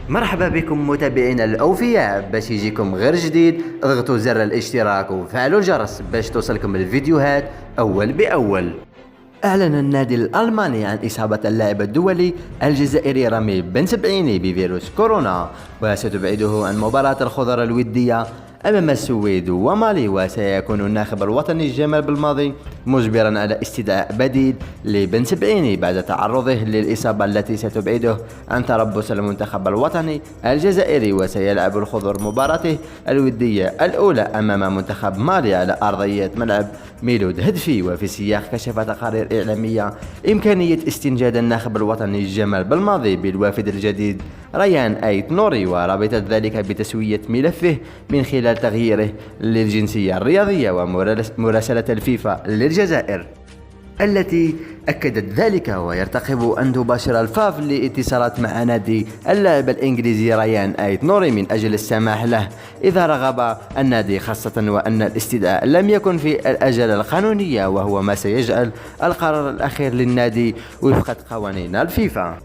مرحبا بكم متابعينا الأوفياء. باش يجيكم غير جديد اضغطوا زر الاشتراك وفعلوا الجرس باش توصلكم الفيديوهات أول بأول. أعلن النادي الألماني عن إصابة اللاعب الدولي الجزائري رامي بنسبعيني بفيروس كورونا، وستبعده عن مباراة الخضر الودية أمام السويد ومالي، وسيكون الناخب الوطني جمال بالماضي مجبرا على استدعاء بديل لبنسبعيني بعد تعرضه للإصابة التي ستبعده عن تربص المنتخب الوطني الجزائري. وسيلعب الخضر مباراته الودية الأولى أمام منتخب مالي على أرضية ملعب ميلود هدفي. وفي السياق كشفت تقارير إعلامية إمكانية استنجاد الناخب الوطني جمال بالماضي بالوافد الجديد ريان أيت نوري، وربطت ذلك بتسوية ملفه من خلال تغييره للجنسية الرياضية ومراسلة الفيفا للجزائر التي أكدت ذلك. ويرتقب أن تباشر الفاف لاتصالات مع نادي اللاعب الإنجليزي ريان أيت نوري من أجل السماح له إذا رغب النادي، خاصة وأن الاستدعاء لم يكن في الأجل القانونية، وهو ما سيجعل القرار الأخير للنادي وفق قوانين الفيفا.